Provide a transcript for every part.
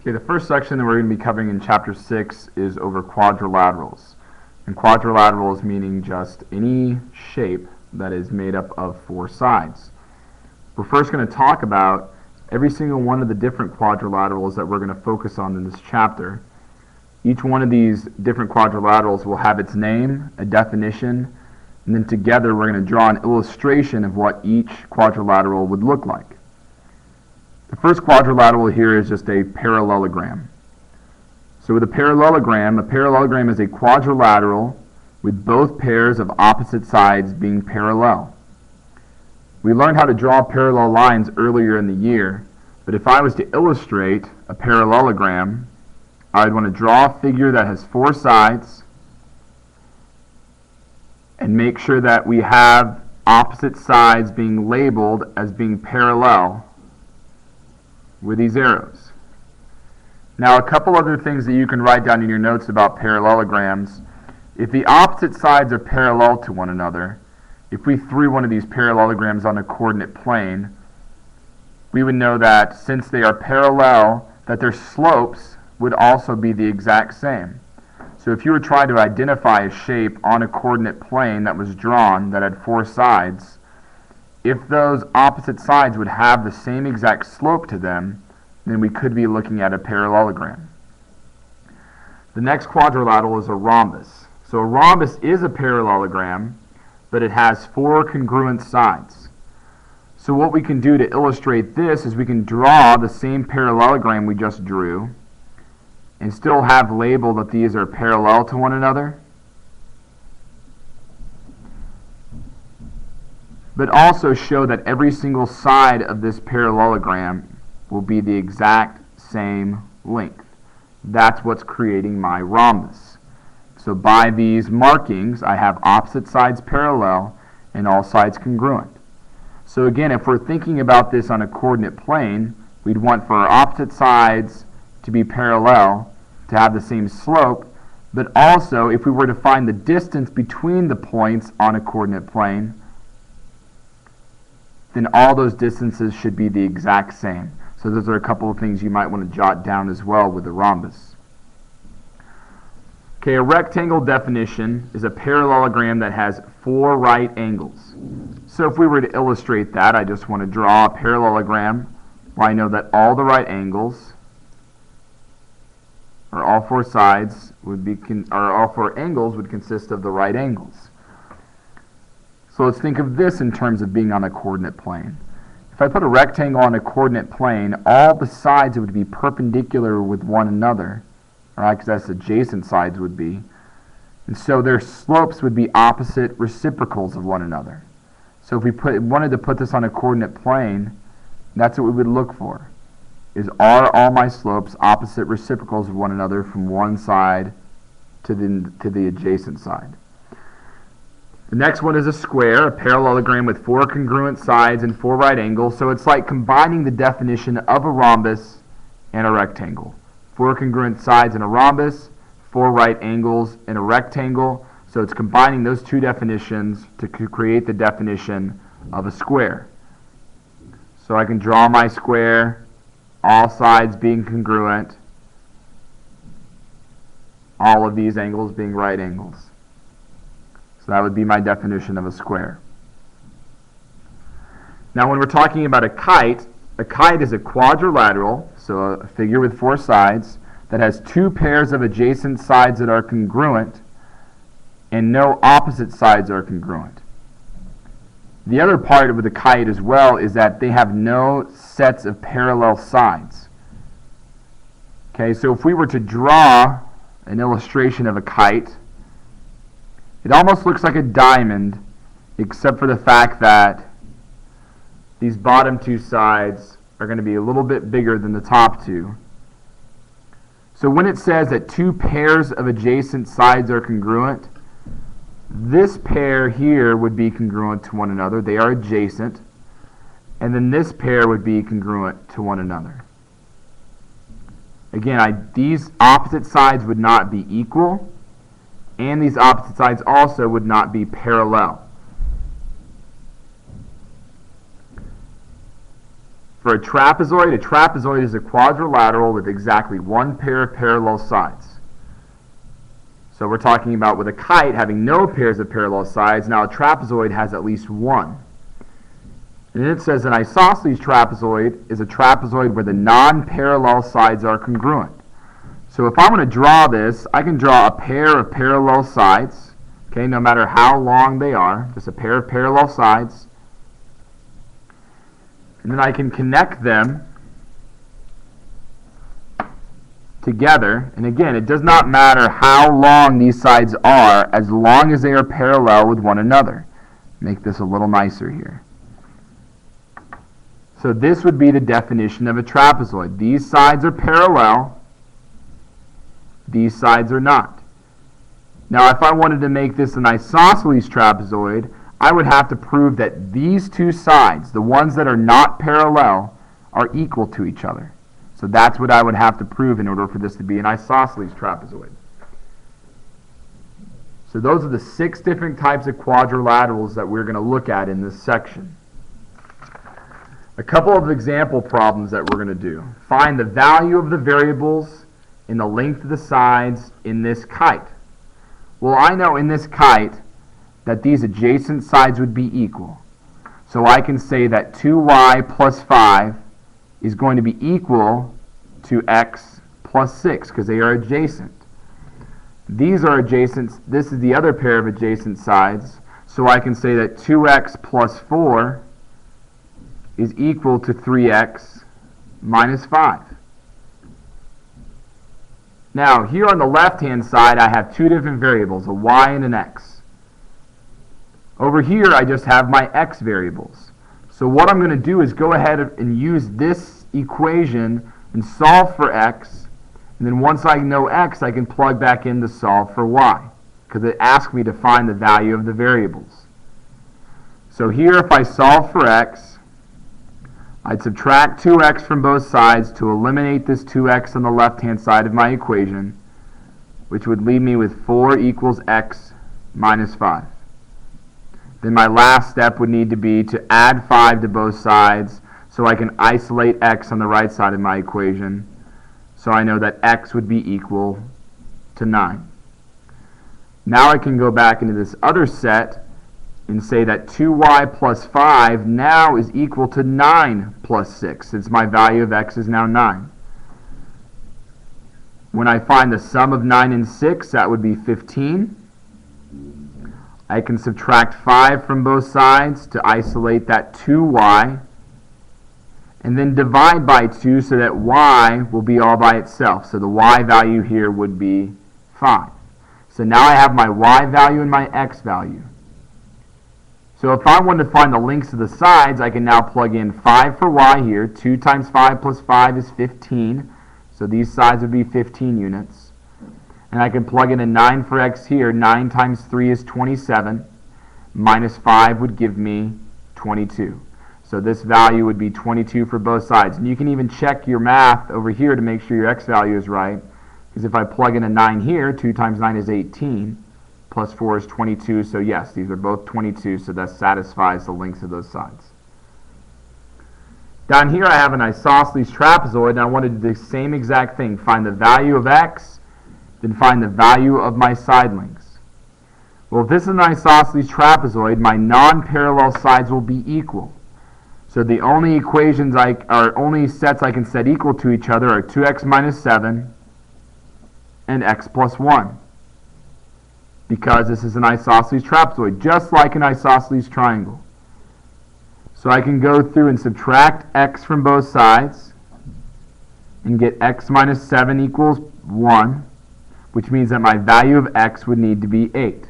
Okay, the first section that we're going to be covering in Chapter 6 is over quadrilaterals. And quadrilaterals meaning just any shape that is made up of four sides. We're first going to talk about every single one of the different quadrilaterals that we're going to focus on in this chapter. Each one of these different quadrilaterals will have its name, a definition, and then together we're going to draw an illustration of what each quadrilateral would look like. The first quadrilateral here is just a parallelogram. So with a parallelogram is a quadrilateral with both pairs of opposite sides being parallel. We learned how to draw parallel lines earlier in the year, but if I was to illustrate a parallelogram, I would want to draw a figure that has four sides and make sure that we have opposite sides being labeled as being parallel with these arrows. Now, a couple other things that you can write down in your notes about parallelograms. If the opposite sides are parallel to one another, if we threw one of these parallelograms on a coordinate plane, we would know that since they are parallel, that their slopes would also be the exact same. So if you were trying to identify a shape on a coordinate plane that was drawn that had four sides, if those opposite sides would have the same exact slope to them, then we could be looking at a parallelogram. The next quadrilateral is a rhombus. So a rhombus is a parallelogram, but it has four congruent sides. So what we can do to illustrate this is we can draw the same parallelogram we just drew and still have labeled that these are parallel to one another, but also show that every single side of this parallelogram will be the exact same length. That's what's creating my rhombus. So by these markings, I have opposite sides parallel and all sides congruent. So again, if we're thinking about this on a coordinate plane, we'd want for our opposite sides to be parallel, to have the same slope, but also if we were to find the distance between the points on a coordinate plane, then all those distances should be the exact same. So those are a couple of things you might want to jot down as well with the rhombus. Okay, a rectangle definition is a parallelogram that has four right angles. So if we were to illustrate that, I just want to draw a parallelogram where I know that all the right angles, or all four sides, all four angles would consist of the right angles. So let's think of this in terms of being on a coordinate plane. If I put a rectangle on a coordinate plane, all the sides would be perpendicular with one another, right? Because that's adjacent sides would be. And so their slopes would be opposite reciprocals of one another. So if we wanted to put this on a coordinate plane, that's what we would look for. Are all my slopes opposite reciprocals of one another from one side to the adjacent side? The next one is a square, a parallelogram with four congruent sides and four right angles. So it's like combining the definition of a rhombus and a rectangle. Four congruent sides in a rhombus, four right angles in a rectangle. So it's combining those two definitions to create the definition of a square. So I can draw my square, all sides being congruent, all of these angles being right angles. So that would be my definition of a square. Now when we're talking about a kite is a quadrilateral, so a figure with four sides, that has two pairs of adjacent sides that are congruent and no opposite sides are congruent. The other part of the kite as well is that they have no sets of parallel sides. Okay, so if we were to draw an illustration of a kite, it almost looks like a diamond, except for the fact that these bottom two sides are going to be a little bit bigger than the top two. So when it says that two pairs of adjacent sides are congruent, this pair here would be congruent to one another. They are adjacent. And then this pair would be congruent to one another. Again, these opposite sides would not be equal, and these opposite sides also would not be parallel. For a trapezoid is a quadrilateral with exactly one pair of parallel sides. So we're talking about with a kite having no pairs of parallel sides. Now a trapezoid has at least one. And then it says an isosceles trapezoid is a trapezoid where the non-parallel sides are congruent. So if I'm going to draw this, I can draw a pair of parallel sides, okay, no matter how long they are, just a pair of parallel sides. And then I can connect them together. And again, it does not matter how long these sides are as long as they are parallel with one another. Make this a little nicer here. So this would be the definition of a trapezoid. These sides are parallel. These sides are not. Now if I wanted to make this an isosceles trapezoid, I would have to prove that these two sides, the ones that are not parallel, are equal to each other. So that's what I would have to prove in order for this to be an isosceles trapezoid. So those are the 6 different types of quadrilaterals that we're going to look at in this section. A couple of example problems that we're going to do. Find the value of the variables in the length of the sides in this kite. Well, I know in this kite that these adjacent sides would be equal. So I can say that 2y plus 5 is going to be equal to x plus 6 because they are adjacent. These are adjacent. This is the other pair of adjacent sides. So I can say that 2x plus 4 is equal to 3x minus 5. Now, here on the left-hand side, I have 2 different variables, a y and an x. Over here, I just have my x variables. So what I'm going to do is go ahead and use this equation and solve for x. And then once I know x, I can plug back in to solve for y, because it asks me to find the value of the variables. So here, if I solve for x, I'd subtract 2x from both sides to eliminate this 2x on the left-hand side of my equation, which would leave me with 4 equals x minus 5. Then my last step would need to be to add 5 to both sides so I can isolate x on the right side of my equation. So I know that x would be equal to 9. Now I can go back into this other set and say that 2y plus 5 now is equal to 9 plus 6, since my value of x is now 9. When I find the sum of 9 and 6, that would be 15. I can subtract 5 from both sides to isolate that 2y, and then divide by 2 so that y will be all by itself. So the y value here would be 5. So now I have my y value and my x value. So if I wanted to find the lengths of the sides, I can now plug in 5 for y here. 2 times 5 plus 5 is 15. So these sides would be 15 units. And I can plug in a 9 for x here. 9 times 3 is 27. Minus 5 would give me 22. So this value would be 22 for both sides. And you can even check your math over here to make sure your x value is right. Because if I plug in a 9 here, 2 times 9 is 18. Plus 4 is 22, so yes, these are both 22, so that satisfies the lengths of those sides. Down here I have an isosceles trapezoid, and I want to do the same exact thing. Find the value of x, then find the value of my side lengths. Well, if this is an isosceles trapezoid, my non-parallel sides will be equal. So the only only sets I can set equal to each other are 2x minus 7 and x plus 1. Because this is an isosceles trapezoid, just like an isosceles triangle. So I can go through and subtract x from both sides and get x minus 7 equals 1, which means that my value of x would need to be 8.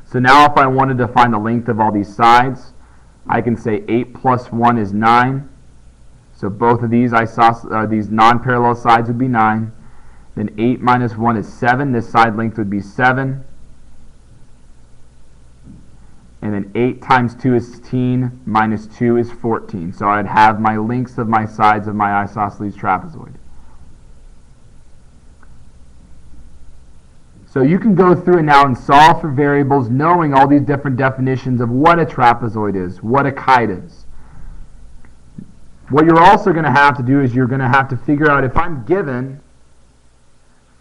So now if I wanted to find the length of all these sides, I can say 8 plus 1 is 9. So both of these non-parallel sides would be 9. Then 8 minus 1 is 7. This side length would be 7. And then 8 times 2 is 16, minus 2 is 14. So I'd have my lengths of my sides of my isosceles trapezoid. So you can go through it now and solve for variables knowing all these different definitions of what a trapezoid is, what a kite is. What you're also going to have to do is you're going to have to figure out, if I'm given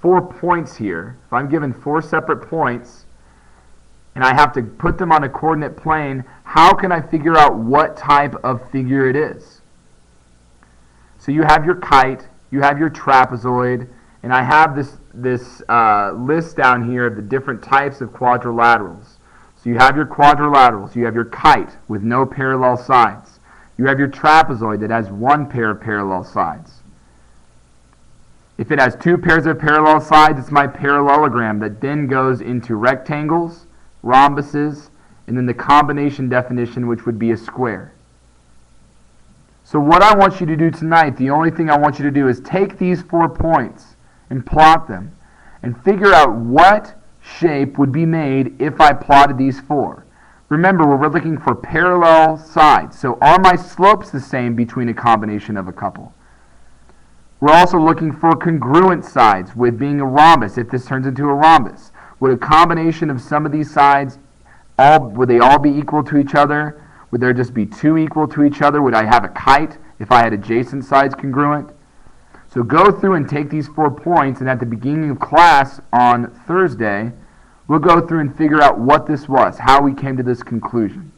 4 points here, if I'm given 4 separate points, and I have to put them on a coordinate plane, how can I figure out what type of figure it is? So you have your kite, you have your trapezoid, and I have this list down here of the different types of quadrilaterals. So you have your quadrilaterals, you have your kite with no parallel sides. You have your trapezoid that has 1 pair of parallel sides. If it has 2 pairs of parallel sides, it's my parallelogram that then goes into rectangles, rhombuses, and then the combination definition, which would be a square. So what I want you to do tonight, the only thing I want you to do is take these 4 points and plot them and figure out what shape would be made if I plotted these 4. Remember, we're looking for parallel sides. So are my slopes the same between a combination of a couple? We're also looking for congruent sides with being a rhombus, if this turns into a rhombus. Would a combination of some of these sides, would they all be equal to each other? Would there just be 2 equal to each other? Would I have a kite if I had adjacent sides congruent? So go through and take these 4 points, and at the beginning of class on Thursday, we'll go through and figure out what this was, how we came to this conclusion.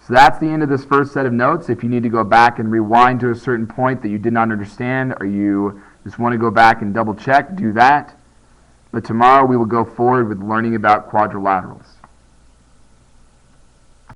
So that's the end of this first set of notes. If you need to go back and rewind to a certain point that you did not understand, or you just want to go back and double check, do that. But tomorrow we will go forward with learning about quadrilaterals.